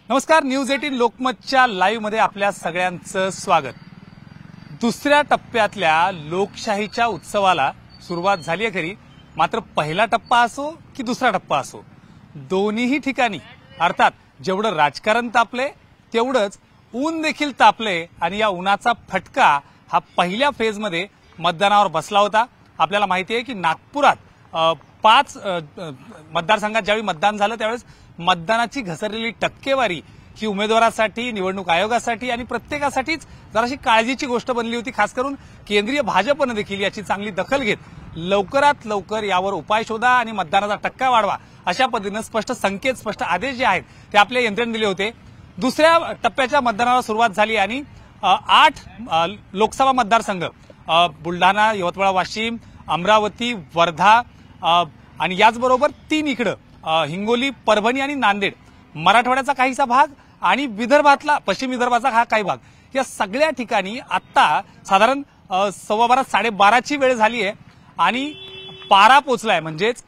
नमस्कार, news 18 लोकमतच्या live मध्ये आपल्या सगळ्यांचं स्वागत। दुसऱ्या टप्प्यातल्या लोकशाहीच्या उत्सवाला सुरुवात झाली आहे खरी, मात्र पहिला टप्पा असो की दुसरा टप्पा असो, दोन्हीही ठिकाणी अर्थात जेवढं राजकारण तापले तेवढंच ऊन देखील तापले आणि या उन्हाचा फटका हा पहिल्या फेजमध्ये मतदानावर बसला होता। आपल्याला माहिती आहे की नागपुरात 5 मतदारसंघात ज्यावेळी मतदान झालं त्यावेळेस मतदानाची घसरलेली टक्केवारी ही उमेदवारासाठी, निवडणूक आयोगासाठी आणि प्रत्येकासाठीच जराशी काळजीची गोष्ट बनली होती। खास करून केंद्रीय भाजपने देखील याची चांगली दखल घेत लवकरात लवकर यावर उपाय शोधा आणि मतदानाचा टक्का वाढवा अशा पद्धतीने स्पष्ट संकेत, स्पष्ट आदेश जे आहेत ते आपल्या यंत्रणेने दिले होते। दुसऱ्या टप्प्याच्या मतदानाला सुरुवात झाली आणि 8 लोकसभा मतदारसंघ बुलढाणा, यवतमाळ, वाशिम, अमरावती, वर्धा आणि याचबरोबर 3 इकडं हिंगोली, परभणी आणि नांदेड, मराठवाड्याचा काहीसा भाग आणि विदर्भातला पश्चिम विदर्भाचा हा काही भाग, या सगळ्या ठिकाणी आता साधारण 12:15 12:30ची वेळ झाली आहे आणि पारा पोचलाय, म्हणजेच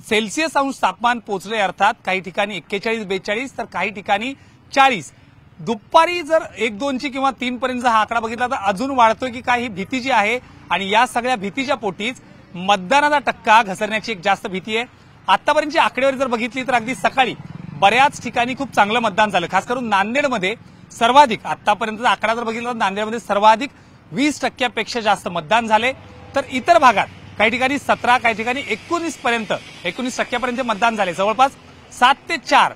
सेल्सिअस अंश तापमान पोचले। अर्थात काही ठिकाणी 41-42 तर काही ठिकाणी 40। दुपारी जर 1-2ची किंवा 3 पर्यंत हा आकडा बघितला तर अजून वाढतोय की काही भीती जी आहे आणि या सगळ्या भीतीच्या पोटीच मतदानाचा टक्का घसरण्याची एक जास्त भीती आहे। आतापर्यंतची आकडेवारी जर बघितली तर अगदी सकाळी बऱ्याच ठिकाणी खूप चांगलं मतदान झालं। खास करून नांदेडमध्ये सर्वाधिक, आतापर्यंतचा आकडा जर बघितला तर नांदेडमध्ये सर्वाधिक 20% जास्त मतदान झाले। तर इतर भागात काही ठिकाणी 17, काही ठिकाणी 19% मतदान झाले। जवळपास 7 ते 11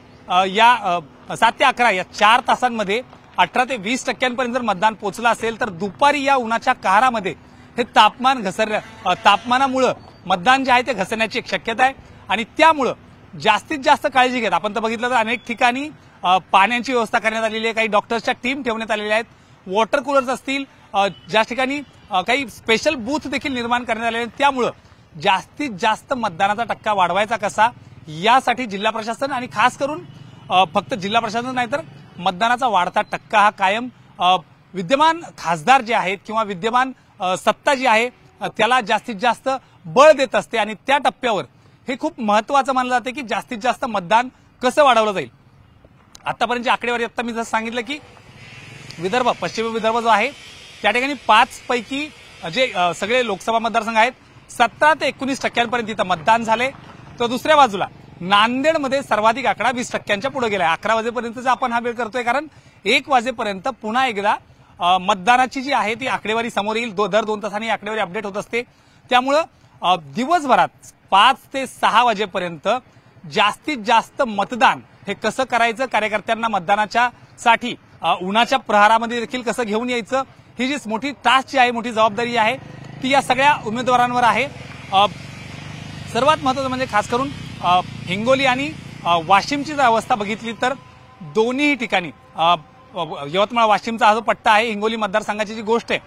या 4 तासांमध्ये 18 ते 20% जर मतदान पोहोचलं असेल तर दुपारी या उन्हाच्या कहारामध्ये हे तापमानामुळे मतदान जे आहे ते घसरण्याची एक शक्यता आहे आणि त्यामुळे जास्तीत जास्त काळजी घेत आपण तर बघितलं तर अनेक ठिकाणी पाण्याची व्यवस्था करण्यात आलेली आहे, काही डॉक्टर्सच्या टीम ठेवण्यात आलेल्या आहेत, वॉटर कूलर्स असतील, ज्या ठिकाणी काही स्पेशल बूथ देखील निर्माण करण्यात आले आहेत। त्यामुळे जास्तीत जास्त मतदानाचा टक्का वाढवायचा कसा यासाठी जिल्हा प्रशासन आणि खास करून फक्त जिल्हा प्रशासन नाही तर मतदानाचा वाढता टक्का हा कायम विद्यमान खासदार जे आहेत किंवा विद्यमान सत्ता जी आहे त्याला जास्तीत जास्त बळ देत असते आणि त्या टप्प्यावर हे खूप महत्त्वाचं मानलं जाते की जास्तीत जास्त मतदान कसं वाढवलं जाईल। आतापर्यंतची आकडेवारी आता मी जसं सांगितलं की विदर्भ, पश्चिम विदर्भ जो आहे त्या ठिकाणी 5 पैकी जे सगळे लोकसभा मतदारसंघ आहेत 17 ते 19% इथं मतदान झाले। तर दुसऱ्या बाजूला नांदेडमध्ये सर्वाधिक आकडा 20% पुढे गेलाय। 11 वाजेपर्यंतचा आपण हा वेळ करतोय कारण 1 वाजेपर्यंत पुन्हा एकदा मतदानाची जी आहे ती आकडेवारी समोर येईल। दर 2 तासांनी आकडेवारी अपडेट होत असते। त्यामुळे दिवसभरात 5 ते 6 वाजेपर्यंत जास्तीत जास्त मतदान हे कसं करायचं, कार्यकर्त्यांना मतदानाच्या साठी उन्हाच्या प्रहारामध्ये देखील कसं घेऊन यायचं, ही जी मोठी टास्क जी आहे, मोठी जबाबदारी आहे ती या सगळ्या उमेदवारांवर आहे। सर्वात महत्त्वाचं म्हणजे खास करून हिंगोली आणि वाशिमची जर अवस्था बघितली तर दोन्ही ठिकाणी यवतमाळ वाशिमचा हा जो पट्टा आहे, हिंगोली मतदारसंघाची जी गोष्ट आहे,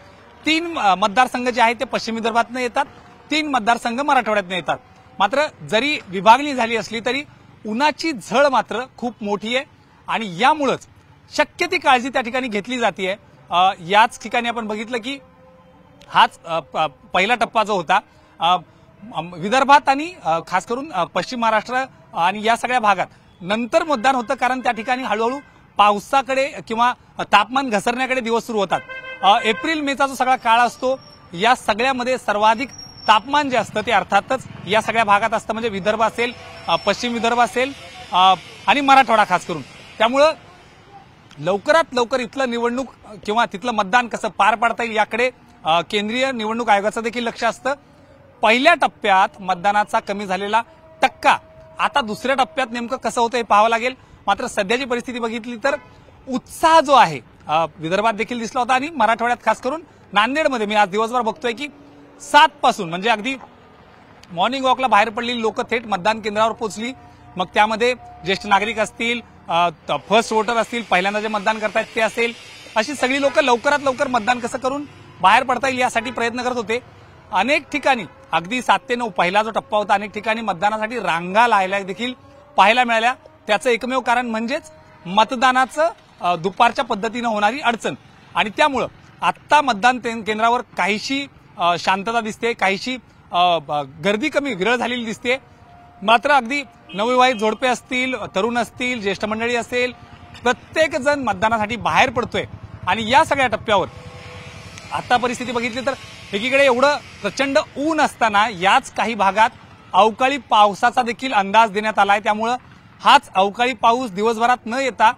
3 मतदारसंघ जे आहेत ते पश्चिम विदर्भातून येतात, 3 मतदारसंघ मराठवाड्यातून येतात। मात्र जरी विभागणी झाली असली तरी उन्हाची झळ मात्र खूप मोठी आहे आणि यामुळेच शक्य ती काळजी त्या ठिकाणी घेतली जाते। याच ठिकाणी आपण बघितलं की हाच पहिला टप्पा जो होता विदर्भात आणि खास करून पश्चिम महाराष्ट्र आणि या सगळ्या भागात नंतर मतदान होतं कारण त्या ठिकाणी हळूहळू पावसाकडे किंवा तापमान घसरण्याकडे दिवस सुरू होतात। एप्रिल मेचा जो सगळा काळ असतो या सगळ्यामध्ये सर्वाधिक तापमान जे असतं ते अर्थातच या सगळ्या भागात असतं, म्हणजे विदर्भ असेल, पश्चिम विदर्भ असेल आणि मराठवाडा खास करून। त्यामुळं लवकरात लवकर इथलं निवडणूक किंवा तिथलं मतदान कसं पार पाडता येईल याकडे केंद्रीय निवडणूक आयोगाचं देखील लक्ष असतं। पहिल्या टप्प्यात मतदानाचा कमी झालेला टक्का आता दुसऱ्या टप्प्यात नेमकं कसं होतं हे पाहावं लागेल। मात्र सध्याची परिस्थिती बघितली तर उत्साह जो आहे विदर्भात देखील दिसला होता आणि मराठवाड्यात खास करून नांदेडमध्ये मी आज दिवसभर बघतोय की 7 पासून म्हणजे अगदी मॉर्निंग वॉकला बाहेर पडलेली लोक थेट मतदान केंद्रावर पोहोचली। मग त्यामध्ये ज्येष्ठ नागरिक असतील, फर्स्ट वोटर असतील, पहिल्यांदा जे मतदान करतायत ते असेल, अशी सगळी लोक लवकरात लवकर मतदान कसं करून बाहेर पडता येईल यासाठी प्रयत्न करत होते। अनेक ठिकाणी अगदी 7 ते 9 पहिला जो टप्पा होता अनेक ठिकाणी मतदानासाठी रांगा लायला देखील पाहायला मिळाल्या। त्याचं एकमेव कारण म्हणजेच मतदानाचं दुपारच्या पद्धतीने होणारी अडचण आणि त्यामुळे आता मतदान केंद्रावर काहीशी शांतता दिसते, काहीशी गर्दी कमी विरळ झालेली दिसते। मात्र अगदी नवविवाहित जोडपे असतील, तरुण असतील, ज्येष्ठ मंडळी असेल, प्रत्येक जण मतदानासाठी बाहेर पडतोय। आणि या सगळ्या टप्प्यावर आता परिस्थिती बघितली तर एकीकडे एवढं प्रचंड ऊन असताना याच काही भागात अवकाळी पावसाचा देखील अंदाज देण्यात आलाय। त्यामुळे हाच अवकाळी पाऊस दिवसभरात न येता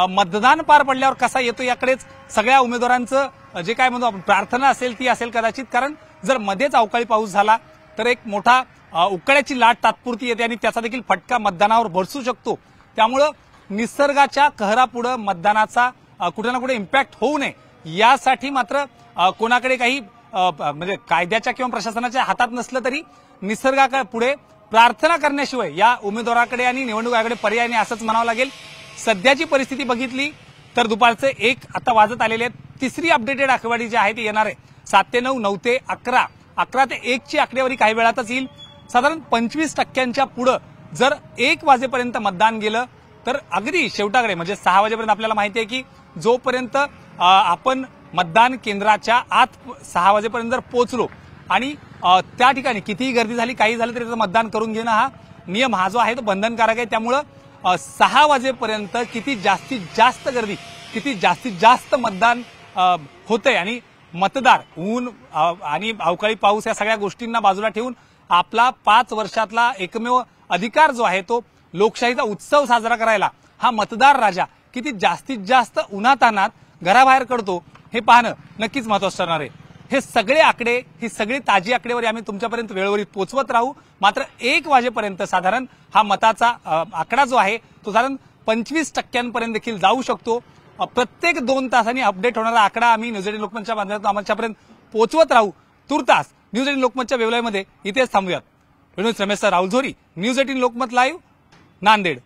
मतदान पार पडल्यावर कसा येतो याकडेच सगळ्या उमेदवारांचं जे काय म्हणतो आपण प्रार्थना असेल ती असेल कदाचित। कारण जर मध्येच अवकाळी पाऊस झाला तर एक मोठा उकाड्याची लाट तात्पुरती येते आणि त्याचा देखील फटका मतदानावर बसू शकतो। त्यामुळे निसर्गाच्या कहरापुढे मतदानाचा कुठे ना कुठे इम्पॅक्ट होऊ नये यासाठी मात्र कोणाकडे काही म्हणजे कायद्याच्या किंवा प्रशासनाच्या हातात नसलं तरी निसर्गापुढे प्रार्थना करण्याशिवाय या उमेदवाराकडे आणि निवडणूक आयोगाकडे पर्याय नाही असंच म्हणावं लागेल। सध्याची परिस्थिती बघितली तर दुपारचे 1 आता वाजत आलेले आहेत। तिसरी अपडेटेड आकडेवारी जी आहे ती येणार आहे 7 ते 9, 9 ते 11, 11 ते 1 ची आकडेवारी काही वेळातच येईल। साधारण 25% पुढे जर 1 वाजेपर्यंत मतदान गेलं तर अगदी शेवटाकडे म्हणजे 6 वाजेपर्यंत आपल्याला माहिती आहे की जोपर्यंत आपण मतदान केंद्राच्या आत 6 वाजेपर्यंत जर पोहोचलो आणि त्या ठिकाणी कितीही गर्दी झाली काही झालं तरी त्याचं मतदान करून घेणं हा नियम हा जो आहे तो बंधनकारक आहे। त्यामुळे 6 वाजेपर्यंत किती जास्तीत जास्त गर्दी, किती जास्तीत जास्त मतदान होतंय आणि मतदार ऊन आणि अवकाळी पाऊस या सगळ्या गोष्टींना बाजूला ठेवून आपला 5 वर्षातला एकमेव अधिकार जो आहे तो लोकशाहीचा उत्सव साजरा करायला हा मतदार राजा किती जास्तीत जास्त उन्हातानात घराबाहेर करतो हे पाहणं नक्कीच महत्त्वाचं ठरणार आहे। हे सगळे आकडे, ही सगळी ताजी आकडेवारी आम्ही तुमच्यापर्यंत वेळोवेळी पोहोचवत राहू। मात्र 1 वाजेपर्यंत साधारण हा मताचा आकडा जो आहे तो साधारण 25% देखील जाऊ शकतो। प्रत्येक 2 तासांनी अपडेट होणारा आकडा आम्ही न्यूज 18 लोकमतच्या माध्यमातून आमच्यापर्यंत पोहोचवत राहू। तुर्तास न्यूज 18 लोकमतच्या वेबलाईव्हमध्ये इथेच थांबूयात। रमेश राहुल झोरी, न्यूज 18 लोकमत लाईव्ह, नांदेड।